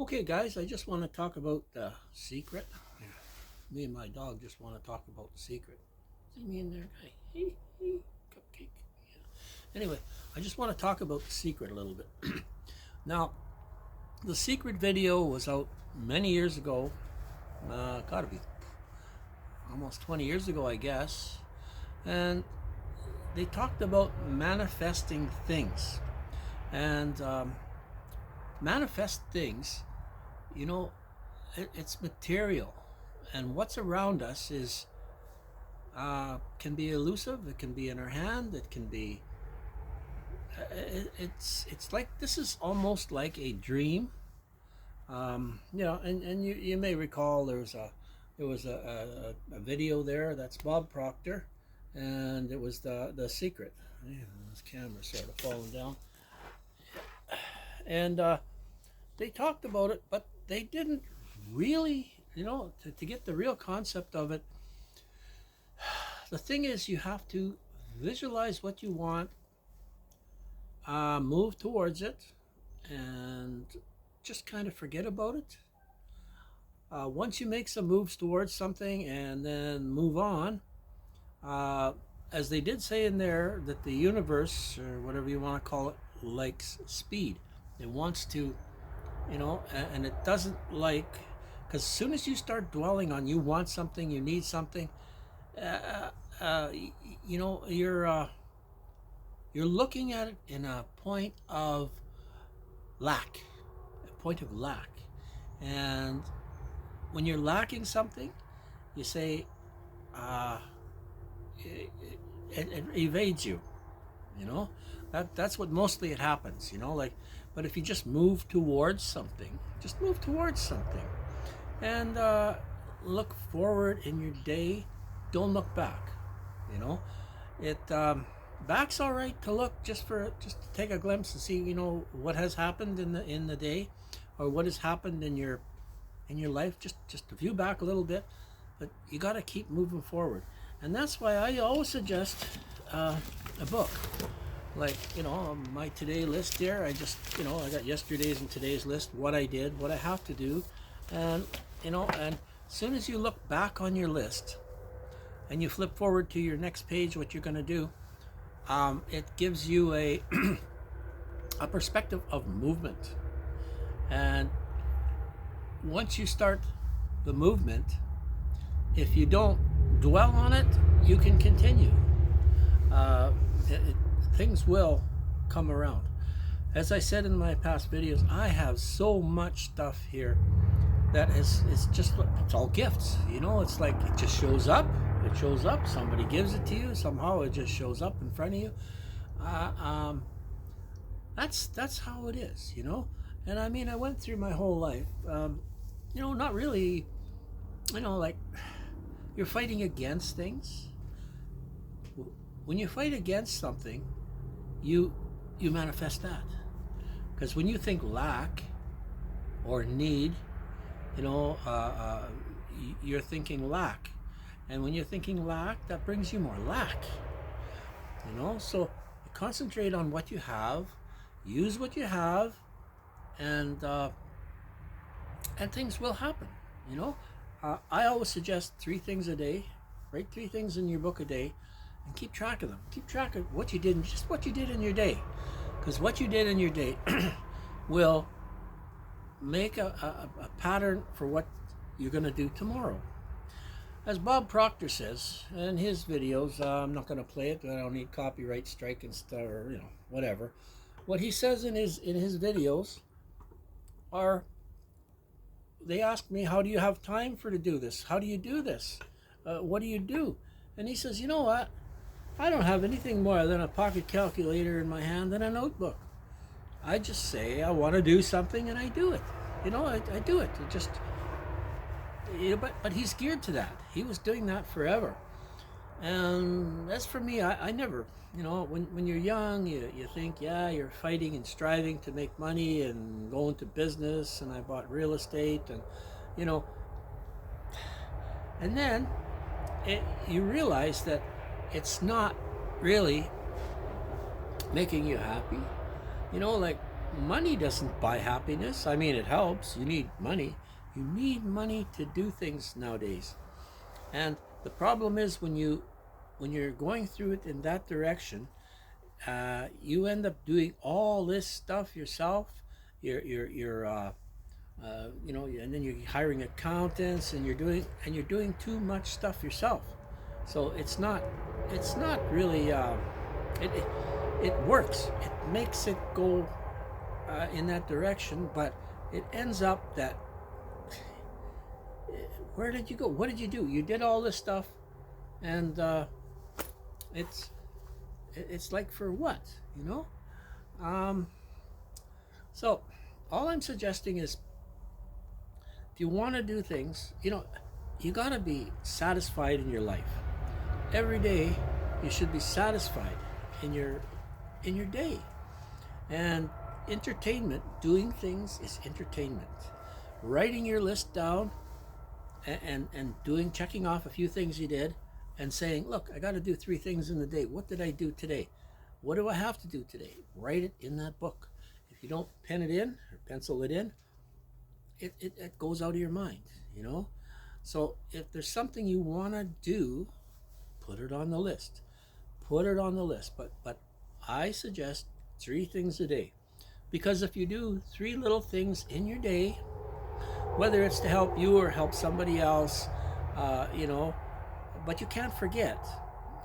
Okay, guys, I just want to talk about The Secret. Yeah. Me and my dog just want to talk about The Secret. See me in there, guy? Hey, hey, cupcake. Yeah. Anyway, I just want to talk about The Secret a little bit. Now, The Secret video was out many years ago. Gotta be almost 20 years ago, I guess. And they talked about manifesting things. And manifest things, you know, it's material, and what's around us is can be elusive. It can be in our hand. It can be. It's like this is almost like a dream. And you may recall there was a video there. That's Bob Proctor, and it was the Secret. Yeah, this camera's sort of falling down, and they talked about it, but they didn't really, to get the real concept of it. The thing is, you have to visualize what you want, move towards it, and just kind of forget about it. Once you make some moves towards something and then move on, as they did say in there, that the universe, or whatever you want to call it, likes speed. It wants to, and it doesn't like, because as soon as you start dwelling on you want something, you need something, you know, you're looking at it in a point of lack, and when you're lacking something, you say, it evades you. That's what mostly it happens. Like, but if you just move towards something, and look forward in your day. Don't look back. It back's all right to look, just to take a glimpse and see what has happened in the day, or what has happened in your life. Just to view back a little bit, but you got to keep moving forward, and that's why I always suggest a book. Like, my today list here, I got yesterday's and today's list, what I did, what I have to do. And and as soon as you look back on your list and you flip forward to your next page, what you're going to do, it gives you a a perspective of movement. And once you start the movement, if you don't dwell on it, you can continue. Things will come around. As I said in my past videos, I have so much stuff here that it's all gifts. It's like it just shows up. Somebody gives it to you. Somehow it just shows up in front of you. That's how it is. And I mean, I went through my whole life. Not really. Like, you're fighting against things. When you fight against something, you manifest that. Because when you think lack or need, you're thinking lack. And when you're thinking lack, that brings you more lack. So concentrate on what you have, use what you have, and things will happen. I always suggest 3 things a day. Write 3 things in your book a day, and keep track of them. Keep track of what you did, just what you did in your day, because what you did in your day will make a pattern for what you're going to do tomorrow. As Bob Proctor says in his videos, I'm not going to play it. I don't need copyright strike and stuff, or whatever. What he says in his videos are, they ask me, how do you have time to do this? How do you do this? What do you do? And he says, you know what? I don't have anything more than a pocket calculator in my hand and a notebook. I just say I want to do something, and I do it. I do it. It just, but he's geared to that. He was doing that forever. And as for me, I never, when you're young, you think, yeah, you're fighting and striving to make money and go into business, and I bought real estate, and, and then you realize that it's not really making you happy. Like, money doesn't buy happiness. I mean, it helps. You need money. You need money to do things nowadays. And the problem is when you're going through it in that direction, you end up doing all this stuff yourself. And then you're hiring accountants, and you're doing too much stuff yourself. So it's not really it works. It makes it go in that direction, but it ends up that where did you go? What did you do? You did all this stuff, and it's it's like for what, you know? Um, so all I'm suggesting is, if you want to do things, you got to be satisfied in your life. Every day, you should be satisfied in your day. And entertainment, doing things is entertainment. Writing your list down and doing checking off a few things you did and saying, look, I got to do 3 things in the day. What did I do today? What do I have to do today? Write it in that book. If you don't pen it in or pencil it in, it goes out of your mind, you know? So if there's something you want to do, put it on the list. Put it on the list. But I suggest 3 things a day. Because if you do 3 little things in your day, whether it's to help you or help somebody else, but you can't forget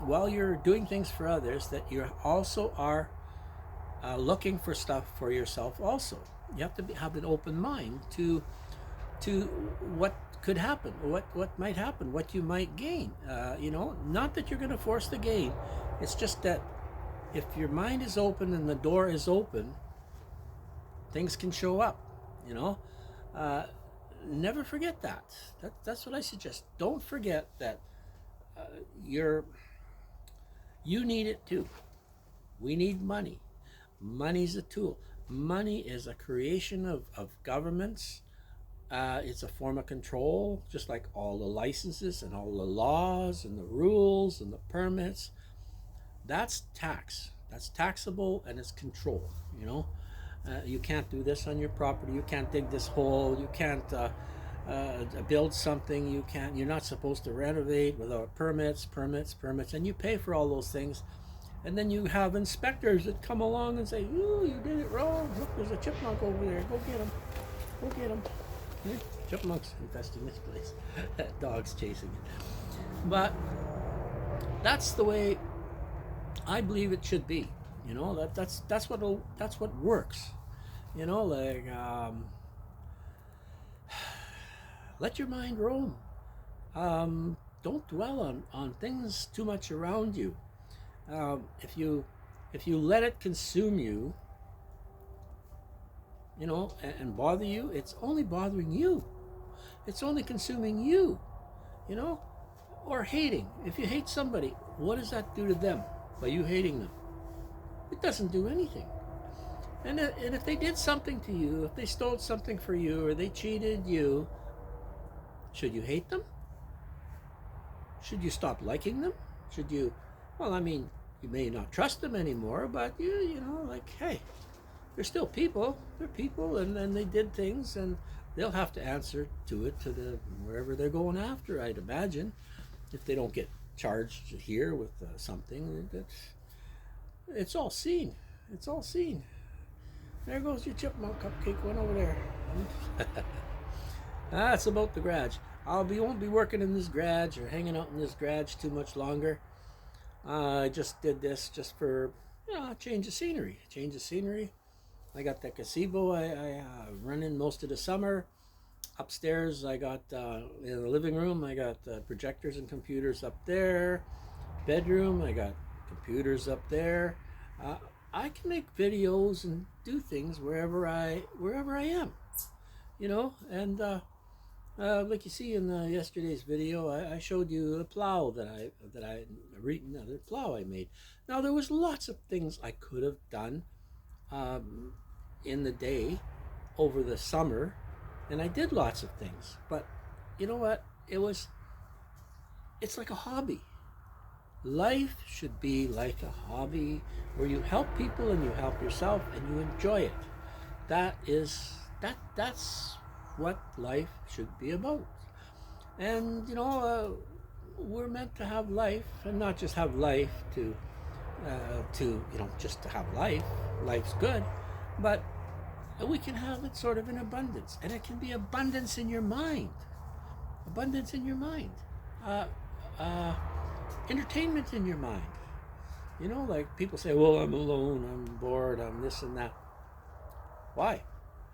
while you're doing things for others that you also are looking for stuff for yourself also. You have to have an open mind to what could happen, what might happen, what you might gain. Not that you're going to force the gain. It's just that if your mind is open and the door is open, things can show up. Never forget that. That's what I suggest. Don't forget that you need it too. We need money. Money's a tool. Money is a creation of governments. It's a form of control, just like all the licenses and all the laws and the rules and the permits. That's tax. That's taxable, and it's control. You can't do this on your property. You can't dig this hole. You can't build something. You're not supposed to renovate without permits, and you pay for all those things. And then you have inspectors that come along and say, "Ooh, you did it wrong. Look, there's a chipmunk over there. Go get him. Go get him." Chipmunks infesting this place. Dogs chasing it. But that's the way I believe it should be. That's what works. Let your mind roam. Don't dwell on things too much around you. If you let it consume you, and bother you, it's only bothering you. It's only consuming you, or hating. If you hate somebody, what does that do to them by you hating them? It doesn't do anything. And if they did something to you, if they stole something for you, or they cheated you, should you hate them? Should you stop liking them? Should you, you may not trust them anymore, but hey, they're still people. They're people, and then they did things, and they'll have to answer to it to wherever they're going after, I'd imagine, if they don't get charged here with something. It's all seen. It's all seen. There goes your chipmunk cupcake one over there. That's about the garage. Won't be working in this garage or hanging out in this garage too much longer. I just did this just for change of scenery. I got that gazebo I run in most of the summer. Upstairs, I got in the living room, I got projectors and computers up there. Bedroom, I got computers up there. I can make videos and do things wherever I am, and like you see in yesterday's video, I showed you the plow the plow I made. Now, there was lots of things I could have done in the day over the summer, and I did lots of things, but you know what? It's like a hobby. Life should be like a hobby where you help people and you help yourself and you enjoy it. that's what life should be about. And we're meant to have life, and not just have life to just to have life. Life's good, but we can have it sort of in abundance, and it can be abundance in your mind, abundance in your mind, uh, uh, entertainment in your mind. Like people say, well, I'm alone, I'm bored, I'm this and that. Why?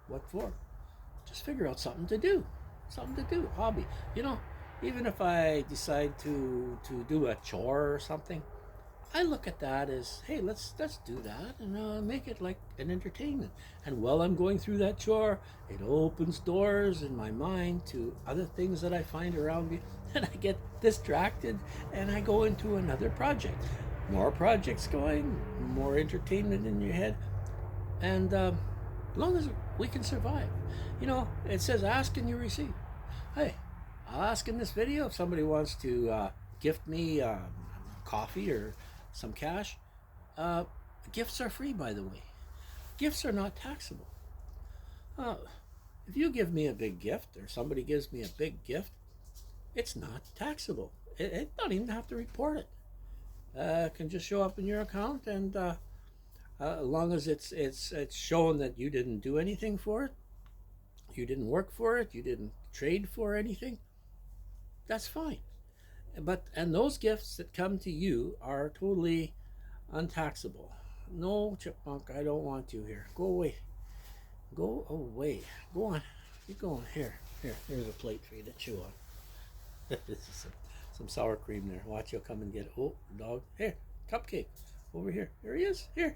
What for? Just figure out something to do, hobby. You know, Even if I decide to do a chore or something, I look at that as, hey, let's do that and make it like an entertainment. And while I'm going through that chore, it opens doors in my mind to other things that I find around me, and I get distracted and I go into another project. More projects going, more entertainment in your head, and as long as we can survive, it says ask and you receive. Hey, I'll ask in this video if somebody wants to gift me coffee or some cash. Uh, Gifts are free, by the way. Gifts are not taxable. Uh, if you give me a big gift or somebody gives me a big gift, it's not taxable. It don't even have to report it. It can just show up in your account, and as long as it's shown that you didn't do anything for it, you didn't work for it, you didn't trade for anything, that's fine. And those gifts that come to you are totally untaxable. No, chipmunk, I don't want you here. Go away. Go away. Go on. Keep going. Here's a plate for you to chew on. This is some sour cream there. Watch, you'll come and get it. Oh, dog. Here, cupcake. Over here. There he is. Here.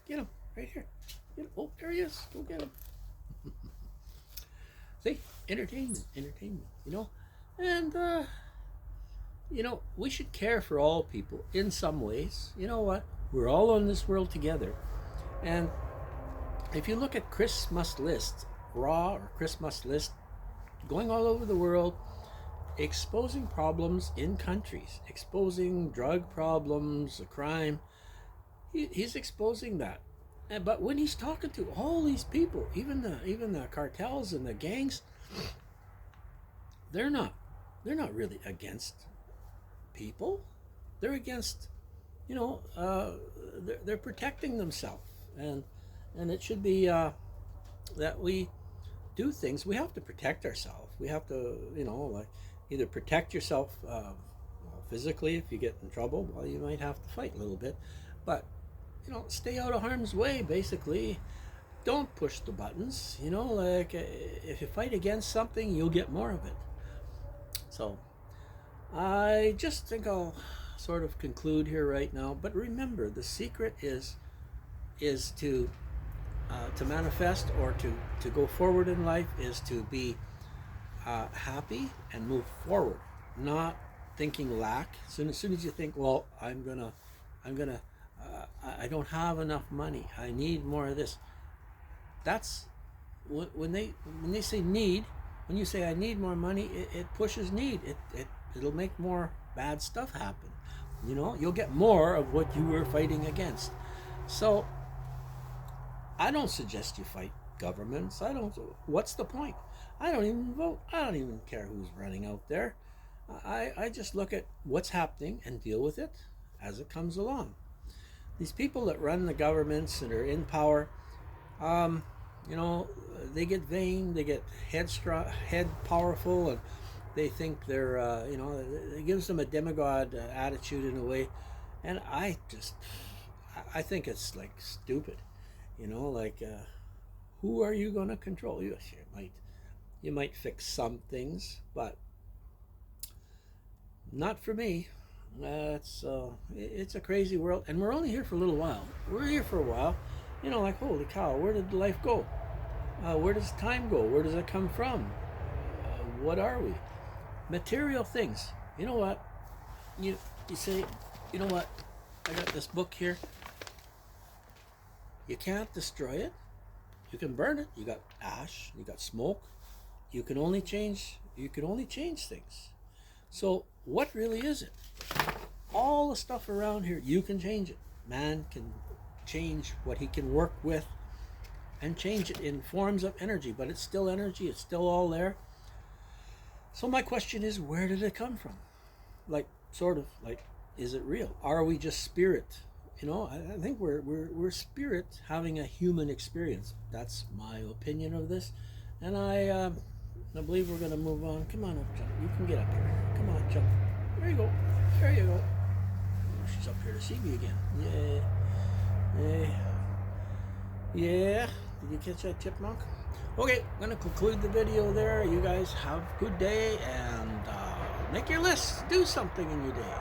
Get him. Right here. Get him. Oh, there he is. Go get him. See? Entertainment. And, we should care for all people in some ways. You know what? We're all on this world together. And if you look at Christmas lists, raw or Christmas list, going all over the world, exposing problems in countries, exposing drug problems, crime, he's exposing that. But when he's talking to all these people, even the cartels and the gangs, they're not really against people. They're against, they're protecting themselves, and it should be that we do things. We have to protect ourselves. We have to, like either protect yourself physically. If you get in trouble, well, you might have to fight a little bit, but stay out of harm's way. Basically, don't push the buttons. Like if you fight against something, you'll get more of it. So I just think I'll sort of conclude here right now. But remember, the secret is to manifest, or to go forward in life, is to be happy and move forward, not thinking lack. As soon as you think, well, I'm gonna I don't have enough money, I need more of this. That's when they say need. When you say I need more money, it pushes need. It'll make more bad stuff happen. You'll get more of what you were fighting against. So I don't suggest you fight governments. What's the point? I don't even vote. I don't even care who's running out there. I just look at what's happening and deal with it as it comes along. These people that run the governments and are in power, they get vain, they get head powerful, and they think they're, it gives them a demigod attitude in a way. And I think it's like stupid, who are you going to control? You might fix some things, but not for me. It's a crazy world, and we're only here for a little while. We're here for a while, like holy cow, where did life go? Where does time go? Where does it come from? What are we? Material things. You know what? You say, you know what? I got this book here. You can't destroy it. You can burn it. You got ash. You got smoke. You can only change things. So what really is it? All the stuff around here, you can change it. Man can change what he can work with. and change it in forms of energy, but it's still energy, it's still all there. So my question is, where did it come from? Like, sort of, like, is it real? Are we just spirit? You know, I think we're spirit having a human experience. That's my opinion of this. And I believe we're going to move on. Come on up, jump. You can get up here. Come on, jump. There you go. There you go. Oh, she's up here to see me again. Yeah. Yeah. Did you catch that chipmunk? Okay, I'm going to conclude the video there. You guys have a good day and make your list. Do something in your day.